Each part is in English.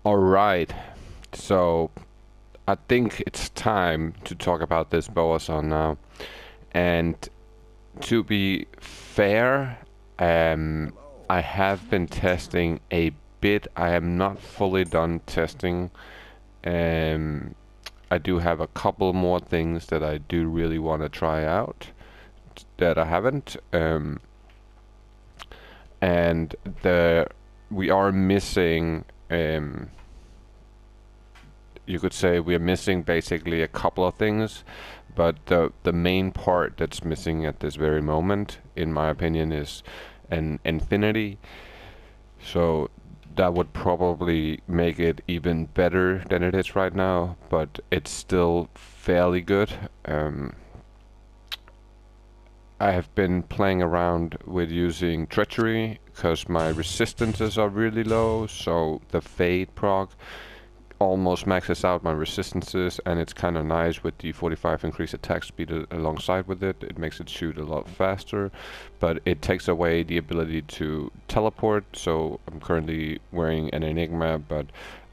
All right. So I think it's time to talk about this Bowa song now. And to be fair, um, I have been testing a bit. I am not fully done testing. Um, I do have a couple more things that I do really want to try out that I haven't. And the we are missing. You could say we're missing basically a couple of things, but the main part that's missing at this very moment, in my opinion, is an infinity. So that would probably make it even better than it is right now, but it's still fairly good. I have been playing around with using treachery because my resistances are really low, so the fade proc almost maxes out my resistances, and it's kind of nice with the 45 increased attack speed alongside with it. It makes it shoot a lot faster, but it takes away the ability to teleport. So I'm currently wearing an Enigma, but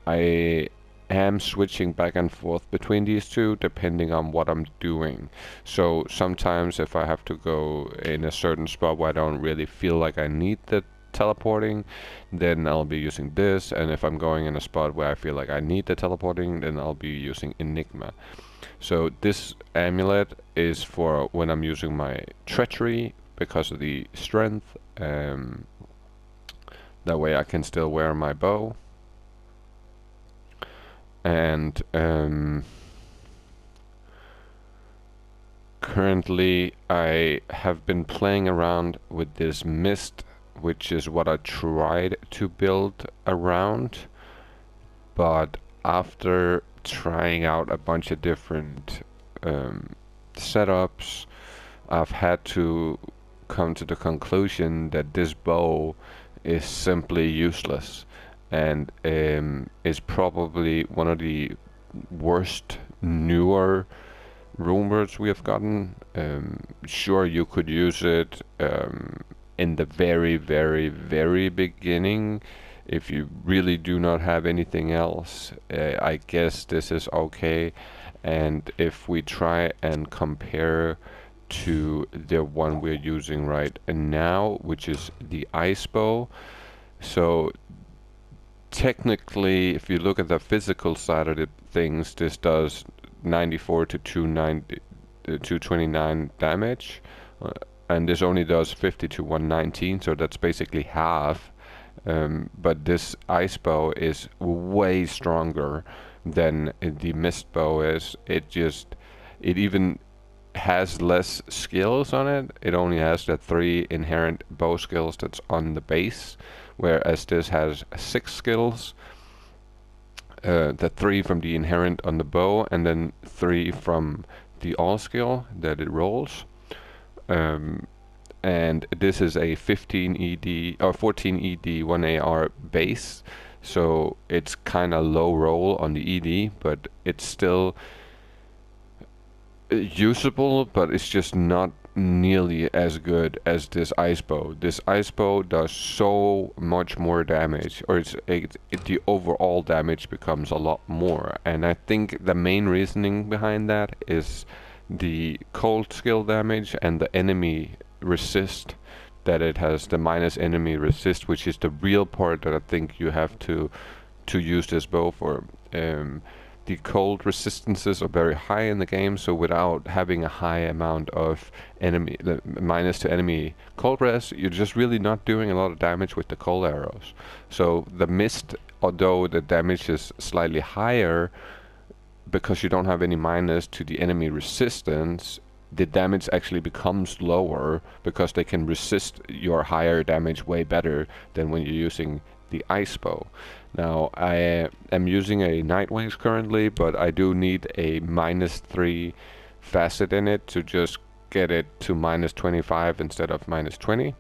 I am switching back and forth between these two depending on what I'm doing. So sometimes if I have to go in a certain spot where I don't really feel like I need the teleporting, then I'll be using this, and if I'm going in a spot where I feel like I need the teleporting, then I'll be using Enigma. So this amulet is for when I'm using my treachery because of the strength. That way I can still wear my bow. And currently I have been playing around with this mist, which is what I tried to build around, but after trying out a bunch of different setups, I've had to come to the conclusion that this bow is simply useless and is probably one of the worst newer rumors we have gotten. Sure, you could use it in the very, very, very beginning. If you really do not have anything else, I guess this is okay. And if we try and compare to the one we're using right now, which is the ice bow, so technically, if you look at the physical side of the things, this does 94 to 229 damage, uh, and this only does 50 to 119, so that's basically half. But this ice bow is way stronger than the mist bow is. It even has less skills on it. It only has the 3 inherent bow skills that's on the base, whereas this has 6 skills. The 3 from the inherent on the bow, and then 3 from the all skill that it rolls. Um, and this is a 15 ED or 14 ED 1 AR base, so it's kind of low roll on the ED, but it's still usable, but it's just not nearly as good as this ice bow. This ice bow does so much more damage, or the overall damage becomes a lot more. And I think the main reasoning behind that is the cold skill damage and the enemy resist that it has, the minus enemy resist, which is the real part that I think you have to use this bow for. The cold resistances are very high in the game, so without having a high amount of enemy minus to enemy cold res, you're just really not doing a lot of damage with the cold arrows. So the mist, although the damage is slightly higher because you don't have any minus to the enemy resistance, the damage actually becomes lower because they can resist your higher damage way better than when you're using the ice bow. Now I am using a Nightwings currently, but I do need a -3 facet in it to just get it to -25 instead of -20.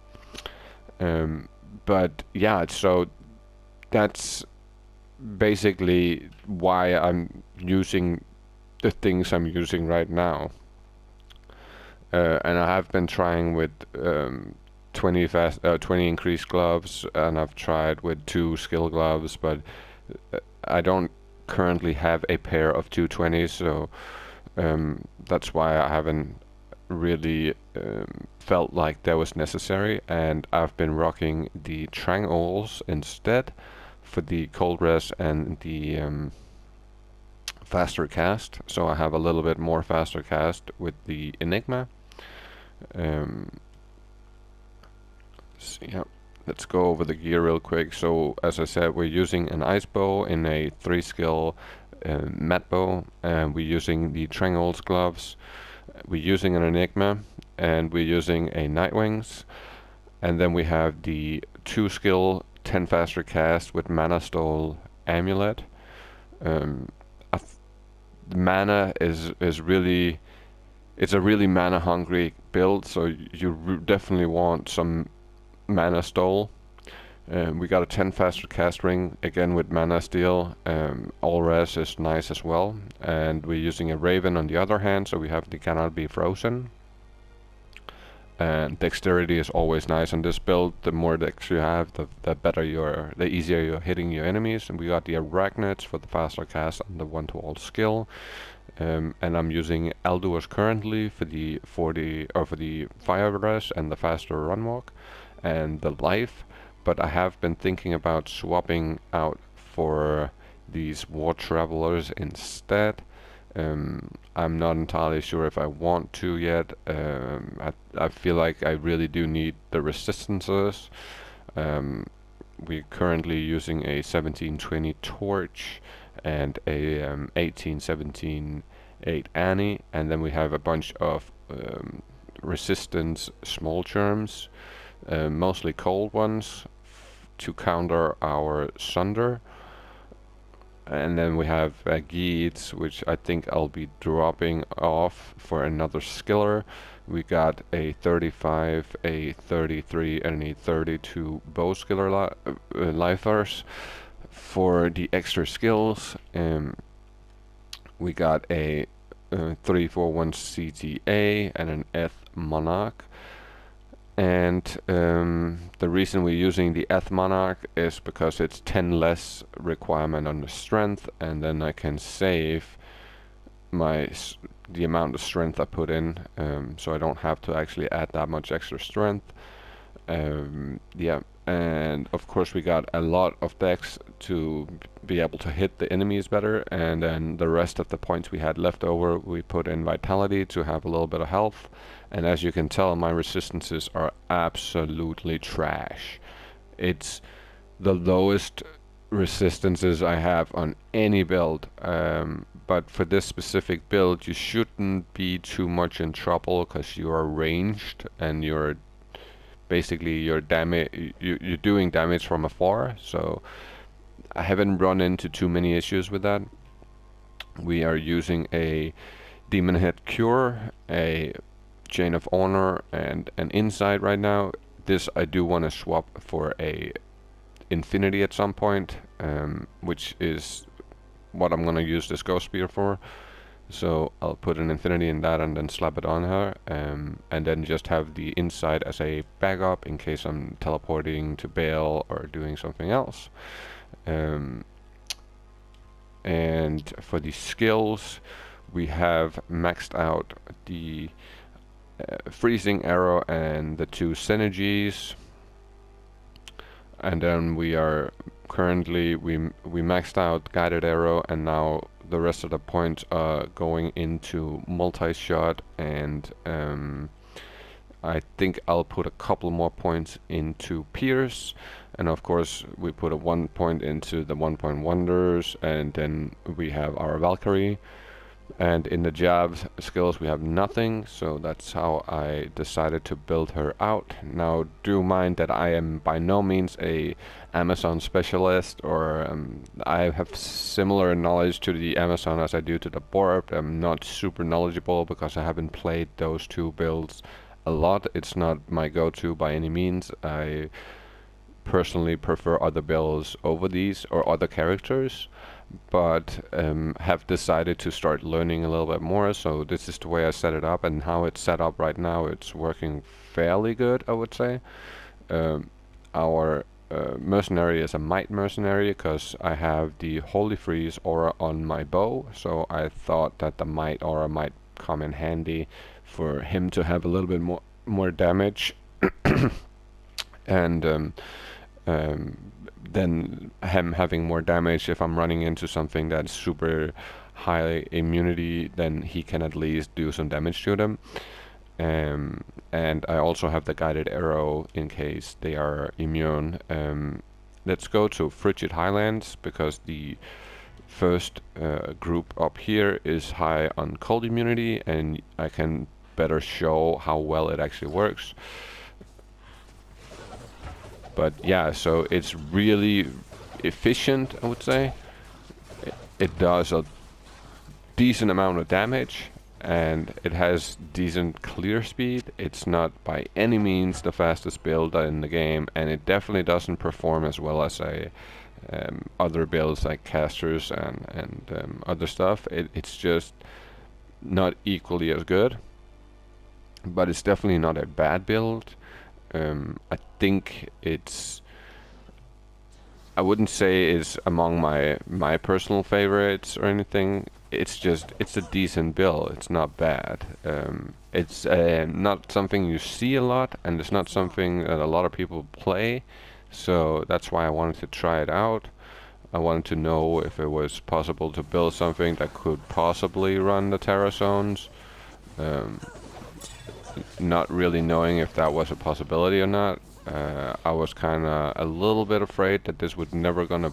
But yeah, so that's basically why I'm using the things I'm using right now. And I have been trying with 20 increased gloves, and I've tried with 2 skill gloves, but I don't currently have a pair of 220s, so that's why I haven't really felt like that was necessary, and I've been rocking the triangles instead for the cold res and the faster cast. So I have a little bit more faster cast with the Enigma. Um, yeah, let's go over the gear real quick. So as I said, we're using an ice bow in a 3-skill mat bow, and we're using the triangles gloves. We're using an Enigma, and we're using a Nightwings, and then we have the 2-skill 10 faster cast with Mana Stole Amulet. Um, the mana is really, it's a really mana hungry build, so you definitely want some Mana Stole. We got a 10 faster cast ring again with Mana Steel. All res is nice as well, and we're using a Raven on the other hand, so we have the Cannot Be Frozen. And dexterity is always nice on this build. The more dex you have, the better the easier you're hitting your enemies. And we got the Arachnids for the faster cast and the one-to-all skill. And I'm using Eldur's currently for the for the fire res and the faster run walk and the life. But I have been thinking about swapping out for these war travelers instead. I'm not entirely sure if I want to yet. I feel like I really do need the resistances. We're currently using a 1720 torch and a 1817 8 Annie, and then we have a bunch of resistance small germs, mostly cold ones, to counter our Sunder. And then we have Geeds, which I think I'll be dropping off for another skiller. We got a 35, a 33, and a 32 bow skiller lifers for the extra skills. We got a 341 CTA and an Eth Monarch. And the reason we're using the Eth Monarch is because it's 10 less requirement on the strength, and then I can save the amount of strength I put in, so I don't have to actually add that much extra strength. Yeah, and of course we got a lot of dex to be able to hit the enemies better, and then the rest of the points we had left over we put in vitality to have a little bit of health. And as you can tell, my resistances are absolutely trash. It's the lowest resistances I have on any build, but for this specific build you shouldn't be too much in trouble because you are ranged and you're basically you're doing damage from afar, so I haven't run into too many issues with that. We are using a Demon Head Cure, a Chain of Honor, and an Insight right now. This I do want to swap for a Infinity at some point, which is what I'm gonna use this Ghost Spear for. So I'll put an Infinity in that and then slap it on her, and then just have the Insight as a backup in case I'm teleporting to bail or doing something else. And for the skills, we have maxed out the freezing arrow and the 2 synergies, and then we are currently we maxed out guided arrow, and now the rest of the points are going into multi-shot, and I think I'll put a couple more points into Pierce, and of course we put a 1 point into the 1-point wonders, and then we have our Valkyrie. And in the jab skills we have nothing, so that's how I decided to build her out. Now do mind that I am by no means a Amazon specialist, or I have similar knowledge to the Amazon as I do to the Borb. I'm not super knowledgeable because I haven't played those 2 builds a lot. It's not my go-to by any means. I personally prefer other builds over these or other characters, but have decided to start learning a little bit more. So this is the way I set it up, and how it's set up right now, it's working fairly good, I would say. Our mercenary is a might mercenary because I have the Holy Freeze aura on my bow, so I thought that the might aura might come in handy for him to have a little bit more damage, and then him having more damage if I'm running into something that's super high immunity, then he can at least do some damage to them. And I also have the guided arrow in case they are immune. Let's go to Frigid Highlands because the first group up here is high on cold immunity, and I can better show how well it actually works. But yeah, so it's really efficient, I would say. It does a decent amount of damage, and it has decent clear speed. It's not by any means the fastest build in the game, and it definitely doesn't perform as well as other builds like casters and other stuff. It's just not equally as good, but it's definitely not a bad build. I think I wouldn't say it's among my personal favorites or anything. It's a decent build. It's not bad. It's not something you see a lot, and it's not something that a lot of people play. So that's why I wanted to try it out. I wanted to know if it was possible to build something that could possibly run the Terra zones. Not really knowing if that was a possibility or not. I was kind of a little bit afraid that this would never gonna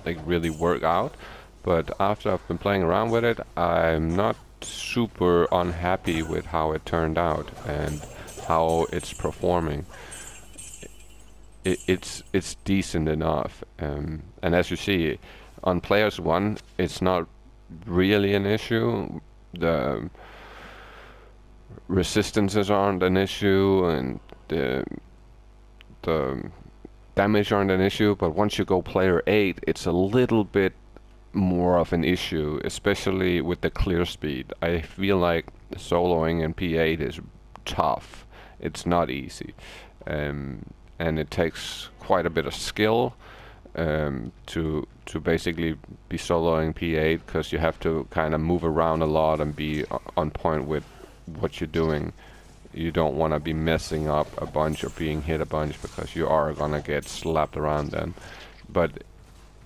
like really work out. But after I've been playing around with it, I'm not super unhappy with how it turned out and how it's performing. It's decent enough, and as you see, on Players 1, it's not really an issue. The resistances aren't an issue, and the damage aren't an issue. But once you go Player 8, it's a little bit more of an issue, especially with the clear speed. I feel like soloing in P8 is tough. It's not easy. And it takes quite a bit of skill to basically be soloing P8, because you have to kind of move around a lot and be on point with what you're doing. You don't want to be messing up a bunch or being hit a bunch, because you are gonna get slapped around then. But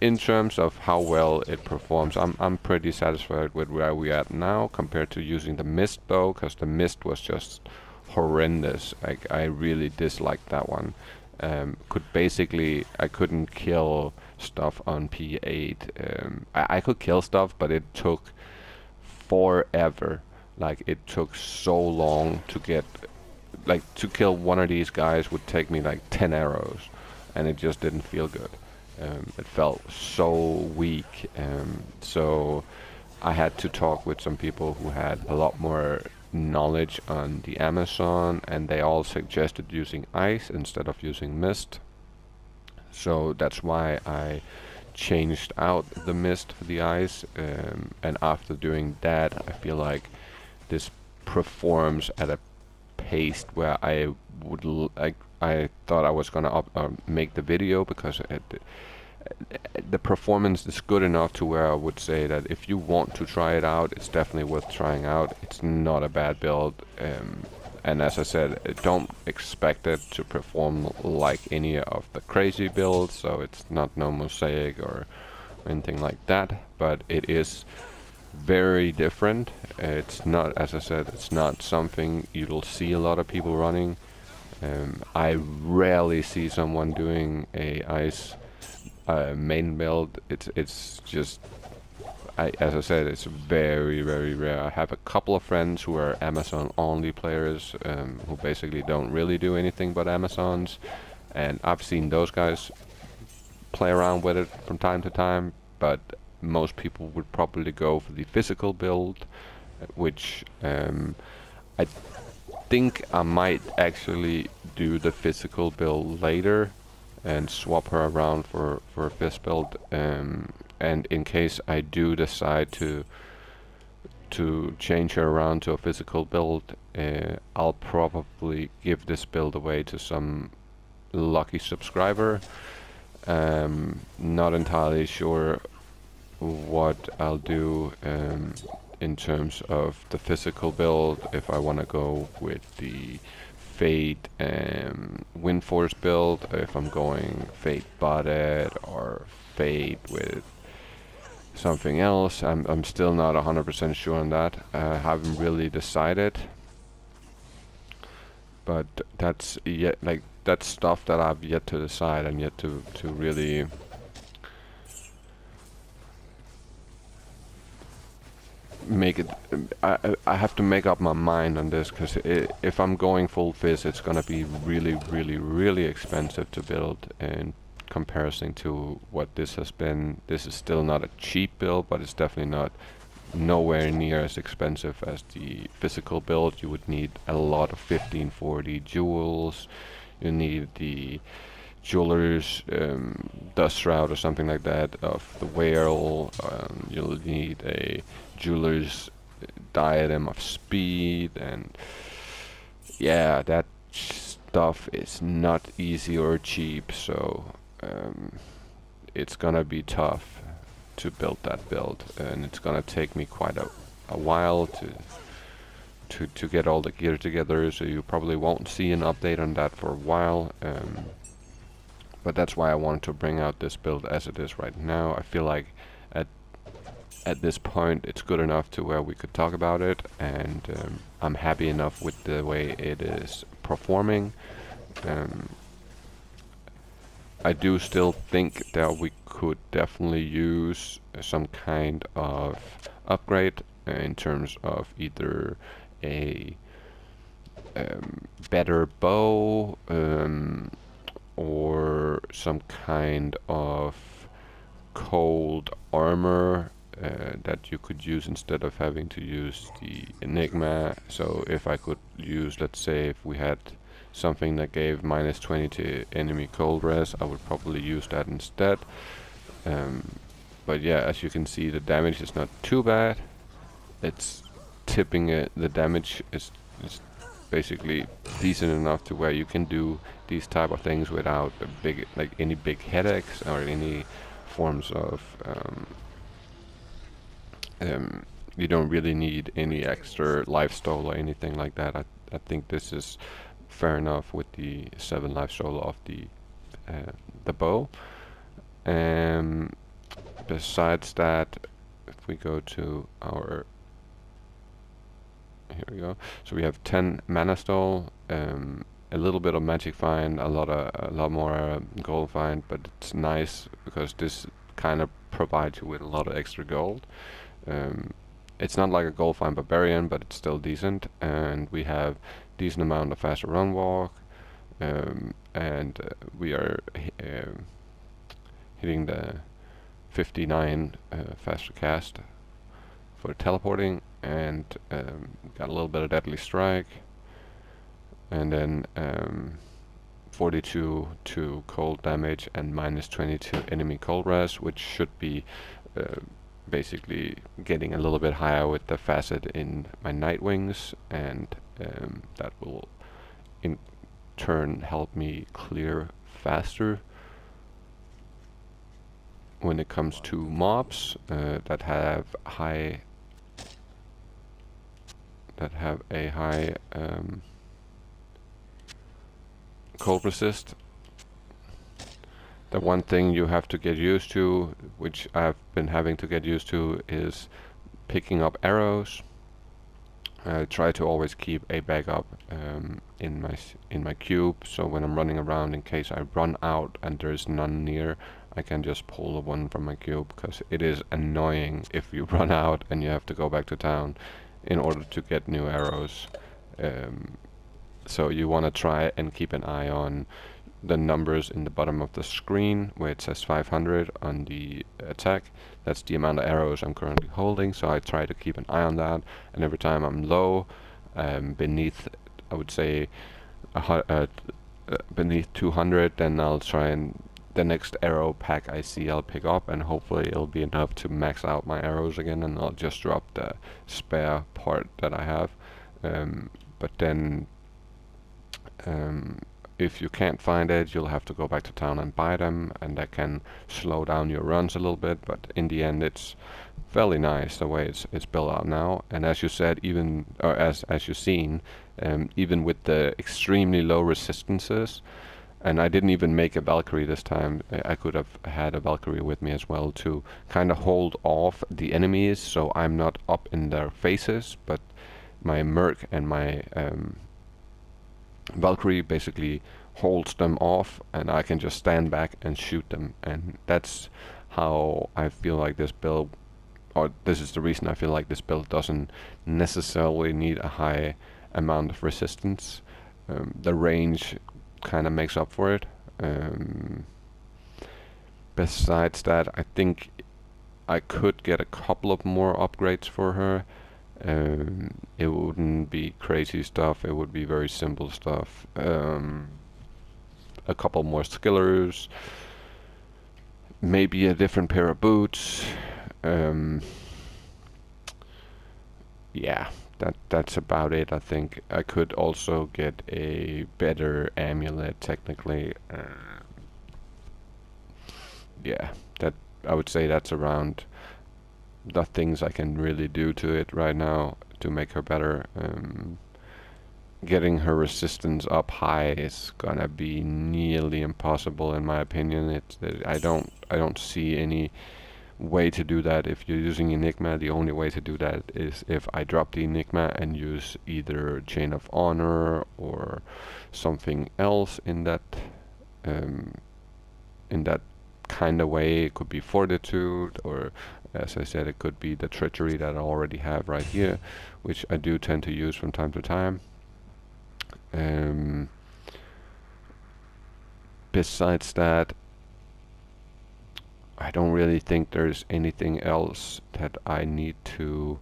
in terms of how well it performs, I'm pretty satisfied with where we're at now compared to using the Mist bow, because the Mist was just horrendous. Like, I really disliked that one. I couldn't kill stuff on P8. I could kill stuff, but it took forever. Like, it took so long to get, like, to kill one of these guys would take me like 10 arrows, and it just didn't feel good. It felt so weak, so I had to talk with some people who had a lot more knowledge on the Amazon, and they all suggested using ice instead of using mist. So that's why I changed out the mist for the ice, and after doing that, I feel like this performs at a pace where I would I thought I was gonna make the video, because the performance is good enough to where I would say that if you want to try it out, it's definitely worth trying out. It's not a bad build, and as I said, don't expect it to perform like any of the crazy builds, so it's not no mosaic or anything like that, but it is very different. It's not, as I said, it's not something you'll see a lot of people running. I rarely see someone doing a ice main build. It's just, as I said, it's very, very rare. I have a couple of friends who are Amazon only players, who basically don't really do anything but Amazons, and I've seen those guys play around with it from time to time, but most people would probably go for the physical build, which I think I might actually do the physical build later and swap her around for a fist build, and in case I do decide to change her around to a physical build, I'll probably give this build away to some lucky subscriber, Not entirely sure what I'll do in terms of the physical build, if I want to go with the Fate Wind Force build, if I'm going Fate Botted or Fate with something else. I'm still not 100% sure on that. I haven't really decided, but that's yet like that's stuff that I've yet to decide and yet to really make it. I have to make up my mind on this, because if I'm going full fizz, it's gonna be really expensive to build in comparison to what this has been. This is still not a cheap build, but it's definitely not nowhere near as expensive as the physical build. You would need a lot of 1540 jewels. You need the jeweler's dust shroud or something like that of the whale. You'll need a jeweler's diadem of speed, and yeah, that stuff is not easy or cheap, so it's gonna be tough to build that build, and it's gonna take me quite a while to get all the gear together, so you probably won't see an update on that for a while. But that's why I wanted to bring out this build as it is right now. I feel like at this point it's good enough to where we could talk about it, and I'm happy enough with the way it is performing. I do still think that we could definitely use some kind of upgrade in terms of either a better bow, or some kind of cold armor that you could use instead of having to use the Enigma. So if I could use, let's say if we had something that gave -20 to enemy cold res, I would probably use that instead. But yeah, as you can see, the damage is not too bad. It's tipping it. The damage is basically decent enough to where you can do these type of things without a big, like any big headaches or any forms of you don't really need any extra lifesteal or anything like that. I think this is fair enough with the 7 lifesteal of the bow. Besides that, if we go to our, here we go. So we have 10 mana stole, a little bit of magic find, a lot more gold find, but it's nice because this kind of provides you with a lot of extra gold. It's not like a gold find barbarian, but it's still decent, and we have decent amount of faster run walk, and we are hitting the 59 faster cast for teleporting, and got a little bit of deadly strike, and then 42 to cold damage and -20 to enemy cold res, which should be basically getting a little bit higher with the facet in my night wings, and that will in turn help me clear faster when it comes to mobs that have a high cold resist. The one thing you have to get used to, which I've been having to get used to, is picking up arrows. I try to always keep a backup in my cube, so when I'm running around, in case I run out and there's none near, I can just pull the one from my cube, because it is annoying if you run out and you have to go back to town in order to get new arrows. So you want to try and keep an eye on the numbers in the bottom of the screen where it says 500 on the attack. That's the amount of arrows I'm currently holding, so I try to keep an eye on that, and every time I'm low, beneath, I would say beneath 200, then I'll try and the next arrow pack I see I'll pick up, and hopefully it'll be enough to max out my arrows again, and I'll just drop the spare part that I have. But then if you can't find it, you'll have to go back to town and buy them, and that can slow down your runs a little bit, but in the end it's fairly nice the way it's built out now. And as you said, even, or as you've seen, even with the extremely low resistances, and I didn't even make a Valkyrie this time. I could have had a Valkyrie with me as well to kind of hold off the enemies so I'm not up in their faces, but my Merc and my Valkyrie basically holds them off, and I can just stand back and shoot them. And that's how I feel like this build, or this is the reason I feel like this build doesn't necessarily need a high amount of resistance. The range kind of makes up for it. Besides that, I think I could get a couple of more upgrades for her. It wouldn't be crazy stuff, it would be very simple stuff. A couple more skillers, maybe a different pair of boots. Yeah, that's about it. I think I could also get a better amulet technically. Yeah, that I would say that's around the things I can really do to it right now to make her better. Getting her resistance up high is gonna be nearly impossible in my opinion. I don't see any way to do that. If you're using Enigma, the only way to do that is if I drop the Enigma and use either Chain of Honor or something else in that kind of way. It could be Fortitude, or as I said, it could be the Treachery that I already have right here, which I do tend to use from time to time. Besides that, I don't really think there's anything else that I need to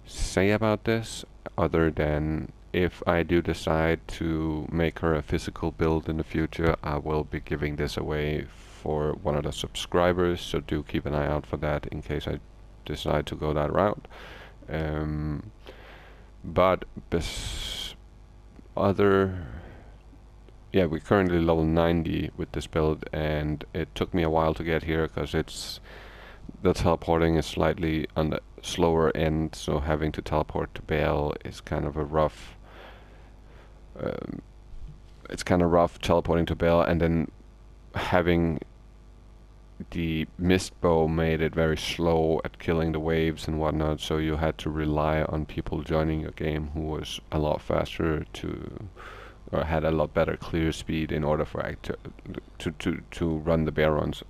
say about this, other than if I do decide to make her a physical build in the future, I will be giving this away for one of the subscribers, so do keep an eye out for that in case I decide to go that route. But yeah, we're currently level 90 with this build, and it took me a while to get here because the teleporting is slightly on the slower end, so having to teleport to Bale is kind of a rough. It's kind of rough teleporting to Bale, and then having the mist bow made it very slow at killing the waves and whatnot, so you had to rely on people joining your game who was a lot faster or had a lot better clear speed in order for to run the bear runs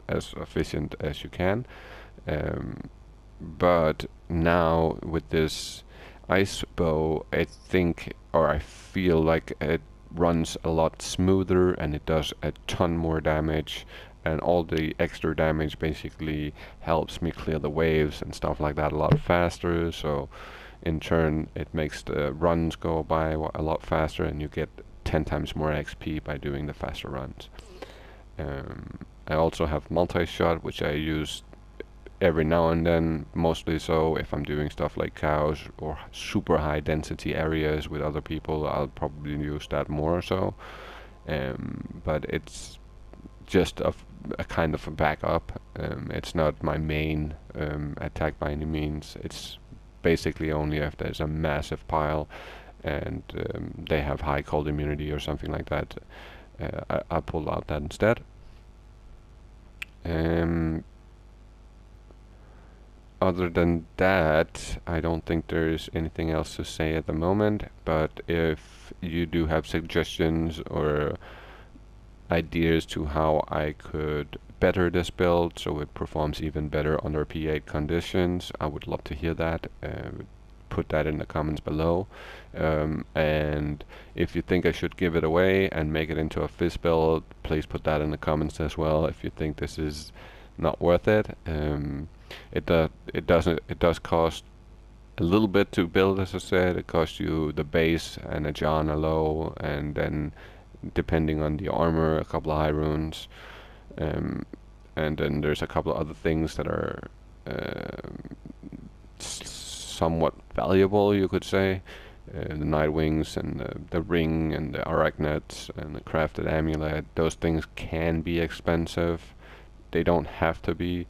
as efficient as you can. But now with this ice bow, I think, or I feel like it runs a lot smoother and it does a ton more damage, and all the extra damage basically helps me clear the waves and stuff like that a lot faster, so in turn it makes the runs go by a lot faster, and you get 10 times more XP by doing the faster runs. I also have multi-shot, which I use every now and then, mostly so if I'm doing stuff like cows or super high density areas with other people. I'll probably use that more so, but it's just a kind of a backup. It's not my main attack by any means. It's basically only if there's a massive pile and they have high cold immunity or something like that. I pull out that instead. Other than that, I don't think there's anything else to say at the moment, but if you do have suggestions or ideas to how I could better this build so it performs even better under P8 conditions, I would love to hear that. Put that in the comments below. And if you think I should give it away and make it into a fizz build, please put that in the comments as well if you think this is not worth it. It does cost a little bit to build, as I said. It costs you the base and a Jana low, and then depending on the armor, a couple of high runes, and then there's a couple of other things that are somewhat valuable, you could say. the Nightwings and the ring and the arachnets and the crafted amulet. Those things can be expensive. They don't have to be.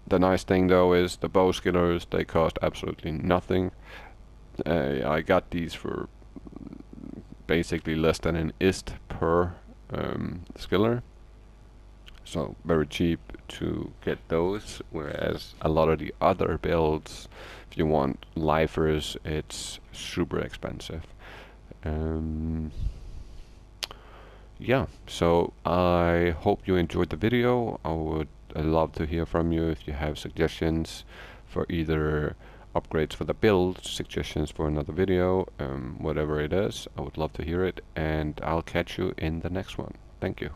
The nice thing though is the bow skillers, they cost absolutely nothing. I got these for basically less than an ist per skiller, so very cheap to get those, whereas a lot of the other builds, if you want lifers, it's super expensive. Yeah, so I hope you enjoyed the video. I would love to hear from you if you have suggestions for either upgrades for the build, suggestions for another video, whatever it is. I would love to hear it, and I'll catch you in the next one. Thank you.